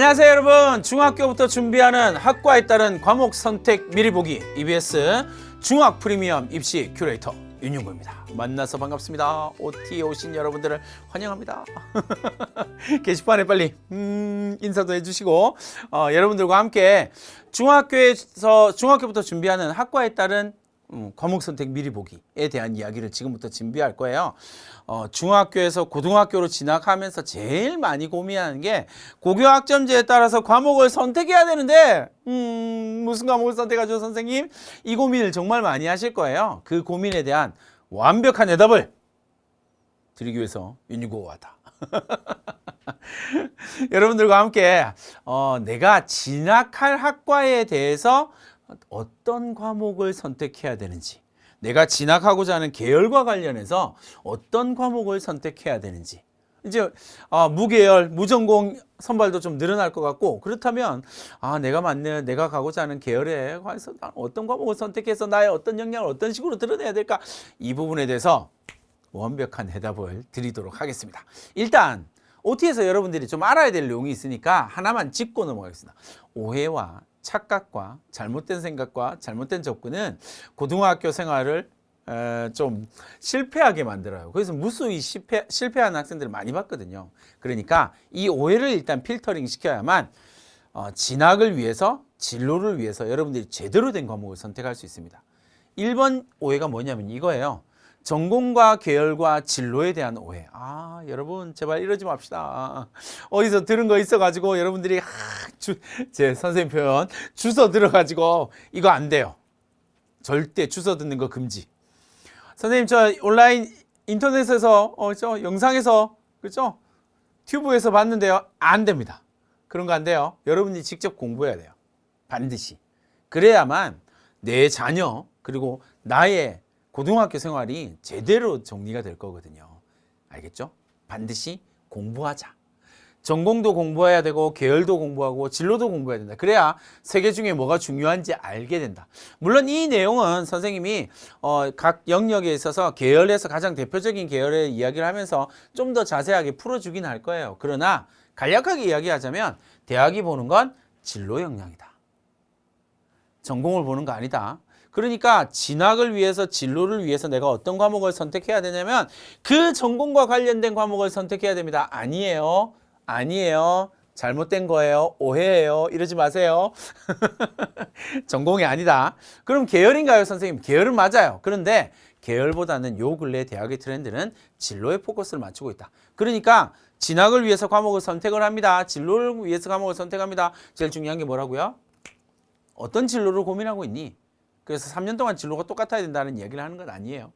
안녕하세요 여러분. 중학교부터 준비하는 학과에 따른 과목 선택 미리 보기 EBS 중학 프리미엄 입시 큐레이터 윤용구입니다. 만나서 반갑습니다. OT에 오신 여러분들을 환영합니다. 게시판에 빨리 인사도 해주시고 여러분들과 함께 중학교부터 준비하는 학과에 따른 과목 선택 미리 보기에 대한 이야기를 지금부터 준비할 거예요. 중학교에서 고등학교로 진학하면서 제일 많이 고민하는 게 고교 학점제에 따라서 과목을 선택해야 되는데 무슨 과목을 선택하죠 선생님? 이 고민을 정말 많이 하실 거예요. 그 고민에 대한 완벽한 해답을 드리기 위해서 윤유고가 왔다. 여러분들과 함께 내가 진학할 학과에 대해서 어떤 과목을 선택해야 되는지, 내가 진학하고자 하는 계열과 관련해서 어떤 과목을 선택해야 되는지, 이제 무계열, 무전공 선발도 좀 늘어날 것 같고, 그렇다면 내가 가고자 하는 계열에 관해서 어떤 과목을 선택해서 나의 어떤 역량을 어떤 식으로 드러내야 될까, 이 부분에 대해서 완벽한 해답을 드리도록 하겠습니다. 일단 OT에서 여러분들이 좀 알아야 될 내용이 있으니까 하나만 짚고 넘어가겠습니다. 오해와 착각과 잘못된 생각과 잘못된 접근은 고등학교 생활을 좀 실패하게 만들어요. 그래서 무수히 실패하는 학생들을 많이 봤거든요. 그러니까 이 오해를 일단 필터링 시켜야만 진학을 위해서, 진로를 위해서 여러분들이 제대로 된 과목을 선택할 수 있습니다. 1번 오해가 뭐냐면 이거예요. 전공과 계열과 진로에 대한 오해. 여러분 제발 이러지 맙시다. 어디서 들은 거 있어가지고 여러분들이 제 선생님 표현 주워 들어가지고 이거 안 돼요. 절대 주워 듣는 거 금지. 선생님 저 온라인 인터넷에서 저 영상에서 그렇죠? 튜브에서 봤는데요. 안 됩니다. 그런 거 안 돼요. 여러분이 직접 공부해야 돼요. 반드시. 그래야만 내 자녀 그리고 나의 고등학교 생활이 제대로 정리가 될 거거든요. 알겠죠? 반드시 공부하자. 전공도 공부해야 되고 계열도 공부하고 진로도 공부해야 된다. 그래야 세 개 중에 뭐가 중요한지 알게 된다. 물론 이 내용은 선생님이 각 영역에 있어서 계열에서 가장 대표적인 계열의 이야기를 하면서 좀 더 자세하게 풀어주긴 할 거예요. 그러나 간략하게 이야기하자면 대학이 보는 건 진로 역량이다. 전공을 보는 거 아니다. 그러니까 진학을 위해서, 진로를 위해서 내가 어떤 과목을 선택해야 되냐면 그 전공과 관련된 과목을 선택해야 됩니다. 아니에요. 잘못된 거예요. 오해예요. 이러지 마세요. 전공이 아니다. 그럼 계열인가요, 선생님? 계열은 맞아요. 그런데 계열보다는 요 근래 대학의 트렌드는 진로에 포커스를 맞추고 있다. 그러니까 진학을 위해서 과목을 선택을 합니다. 진로를 위해서 과목을 선택합니다. 제일 중요한 게 뭐라고요? 어떤 진로를 고민하고 있니? 그래서 3년 동안 진로가 똑같아야 된다는 이야기를 하는 건 아니에요.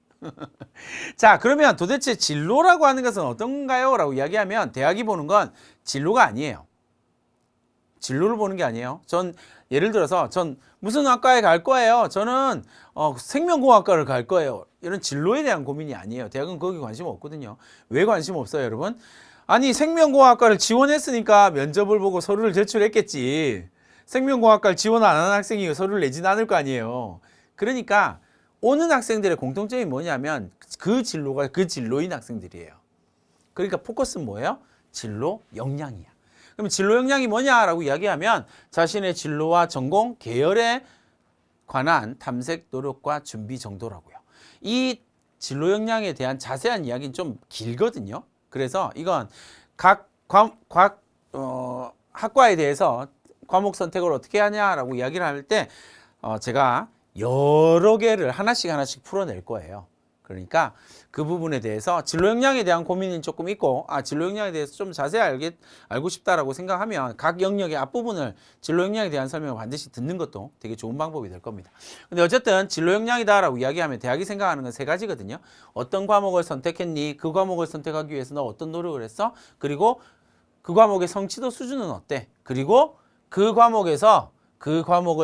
자, 그러면 도대체 진로라고 하는 것은 어떤가요? 라고 이야기하면 대학이 보는 건 진로가 아니에요. 진로를 보는 게 아니에요. 예를 들어서 전 무슨 학과에 갈 거예요. 저는 생명공학과를 갈 거예요. 이런 진로에 대한 고민이 아니에요. 대학은 거기 관심 없거든요. 왜 관심 없어요, 여러분? 아니, 생명공학과를 지원했으니까 면접을 보고 서류를 제출했겠지. 생명공학과를 지원 안 하는 학생이 서류를 내진 않을 거 아니에요. 그러니까 오는 학생들의 공통점이 뭐냐면 그 진로가 그 진로인 학생들이에요. 그러니까 포커스는 뭐예요? 진로 역량이야. 그럼 진로 역량이 뭐냐라고 이야기하면 자신의 진로와 전공, 계열에 관한 탐색, 노력과 준비 정도라고요. 이 진로 역량에 대한 자세한 이야기는 좀 길거든요. 그래서 이건 각 학과에 대해서 과목 선택을 어떻게 하냐라고 이야기를 할 때 제가 여러 개를 하나씩 풀어낼 거예요. 그러니까 그 부분에 대해서 진로 역량에 대한 고민이 조금 있고 진로 역량에 대해서 좀 자세히 알고 싶다라고 생각하면 각 영역의 앞부분을 진로 역량에 대한 설명을 반드시 듣는 것도 되게 좋은 방법이 될 겁니다. 근데 어쨌든 진로 역량이다라고 이야기하면 대학이 생각하는 건 세 가지거든요. 어떤 과목을 선택했니? 그 과목을 선택하기 위해서 너 어떤 노력을 했어? 그리고 그 과목의 성취도 수준은 어때? 그리고 그 과목을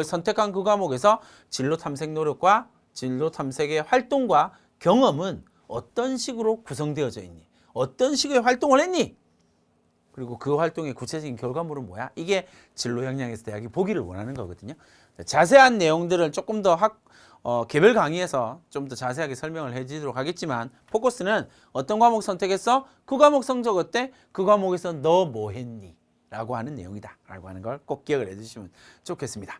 선택한 그 과목에서 진로 탐색 노력과 진로 탐색의 활동과 경험은 어떤 식으로 구성되어져 있니? 어떤 식의 활동을 했니? 그리고 그 활동의 구체적인 결과물은 뭐야? 이게 진로 역량에서 대학이 보기를 원하는 거거든요. 자세한 내용들을 조금 더 개별 강의에서 좀 더 자세하게 설명을 해드리도록 하겠지만 포커스는 어떤 과목 선택했어? 그 과목 성적 어때? 그 과목에서 너 뭐 했니? 라고 하는 내용이다 라고 하는 걸 꼭 기억을 해주시면 좋겠습니다.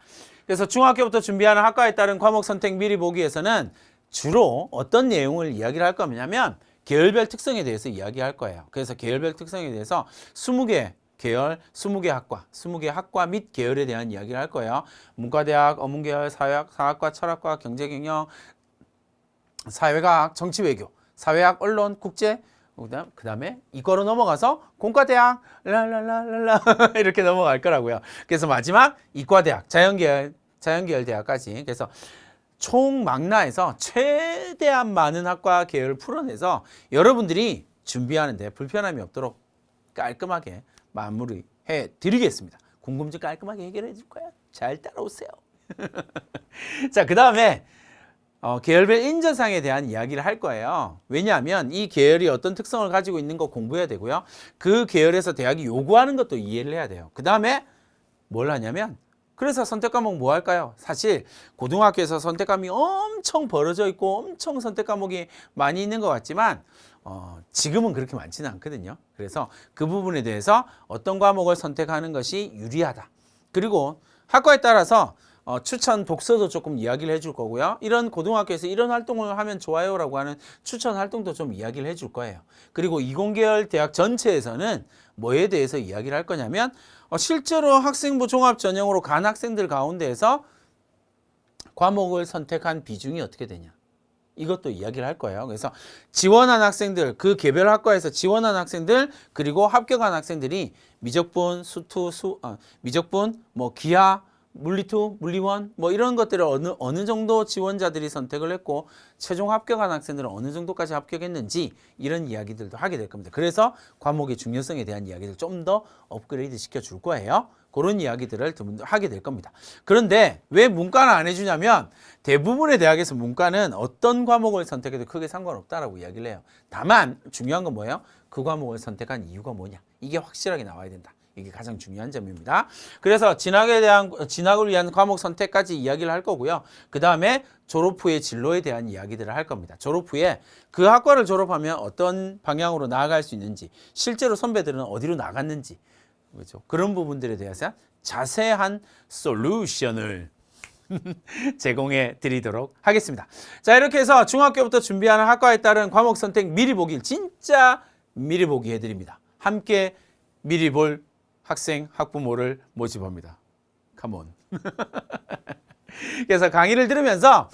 그래서 중학교부터 준비하는 학과에 따른 과목 선택 미리 보기에서는 주로 어떤 내용을 이야기를 할 거냐면 계열별 특성에 대해서 이야기할 거예요. 그래서 계열별 특성에 대해서 20개 계열, 20개 학과, 20개 학과 및 계열에 대한 이야기를 할 거예요. 문과대학, 어문계열, 사회학, 상학과, 철학과, 경제경영, 사회과학, 정치외교, 사회학, 언론, 국제, 그다음에 이거로 넘어가서 공과대학 랄랄랄랄라 이렇게 넘어갈 거라고요. 그래서 마지막 이과대학, 자연계열 대학까지. 그래서 총 망라해서 최대한 많은 학과 계열을 풀어내서 여러분들이 준비하는데 불편함이 없도록 깔끔하게 마무리해 드리겠습니다. 궁금증 깔끔하게 해결해 줄 거야. 잘 따라오세요. 자, 그 다음에 계열별 인정상에 대한 이야기를 할 거예요. 왜냐하면 이 계열이 어떤 특성을 가지고 있는 거 공부해야 되고요. 그 계열에서 대학이 요구하는 것도 이해를 해야 돼요. 그 다음에 뭘 하냐면 그래서 선택 과목 뭐 할까요? 사실 고등학교에서 선택 과목이 엄청 벌어져 있고 엄청 선택 과목이 많이 있는 것 같지만 지금은 그렇게 많지는 않거든요. 그래서 그 부분에 대해서 어떤 과목을 선택하는 것이 유리하다. 그리고 학과에 따라서 추천 독서도 조금 이야기를 해줄 거고요. 이런 고등학교에서 이런 활동을 하면 좋아요라고 하는 추천 활동도 좀 이야기를 해줄 거예요. 그리고 이공계열 대학 전체에서는 뭐에 대해서 이야기를 할 거냐면 실제로 학생부 종합 전형으로 간 학생들 가운데에서 과목을 선택한 비중이 어떻게 되냐. 이것도 이야기를 할 거예요. 그래서 지원한 학생들, 그 개별 학과에서 지원한 학생들, 그리고 합격한 학생들이 미적분, 미적분, 기하, 물리2, 물리1 이런 것들을 어느 정도 지원자들이 선택을 했고 최종 합격한 학생들은 어느 정도까지 합격했는지 이런 이야기들도 하게 될 겁니다. 그래서 과목의 중요성에 대한 이야기를 좀 더 업그레이드 시켜줄 거예요. 그런 이야기들을 하게 될 겁니다. 그런데 왜 문과는 안 해주냐면 대부분의 대학에서 문과는 어떤 과목을 선택해도 크게 상관없다라고 이야기를 해요. 다만 중요한 건 뭐예요? 그 과목을 선택한 이유가 뭐냐. 이게 확실하게 나와야 된다. 이게 가장 중요한 점입니다. 그래서 진학을 위한 과목 선택까지 이야기를 할 거고요. 그 다음에 졸업 후의 진로에 대한 이야기들을 할 겁니다. 졸업 후에 그 학과를 졸업하면 어떤 방향으로 나아갈 수 있는지, 실제로 선배들은 어디로 나갔는지, 그렇죠? 그런 부분들에 대해서 자세한 솔루션을 제공해 드리도록 하겠습니다. 자, 이렇게 해서 중학교부터 준비하는 학과에 따른 과목 선택 미리 보기를 진짜 미리 보기 해드립니다. 함께 미리 볼 학생, 학부모를 모집합니다. 컴온. 그래서 강의를 들으면서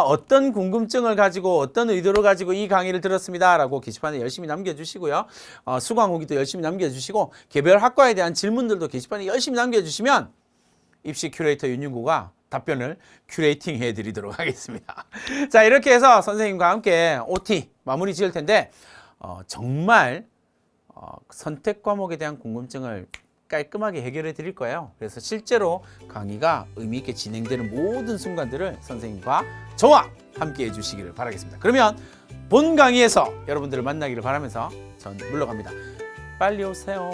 어떤 궁금증을 가지고 어떤 의도를 가지고 이 강의를 들었습니다 라고 게시판에 열심히 남겨주시고요. 수강 후기도 열심히 남겨주시고 개별 학과에 대한 질문들도 게시판에 열심히 남겨주시면 입시 큐레이터 윤윤구가 답변을 큐레이팅 해드리도록 하겠습니다. 자, 이렇게 해서 선생님과 함께 OT 마무리 지을 텐데 정말 선택 과목에 대한 궁금증을 깔끔하게 해결해 드릴 거예요. 그래서 실제로 강의가 의미 있게 진행되는 모든 순간들을 선생님과 저와 함께 해주시기를 바라겠습니다. 그러면 본 강의에서 여러분들을 만나기를 바라면서 전 물러갑니다. 빨리 오세요.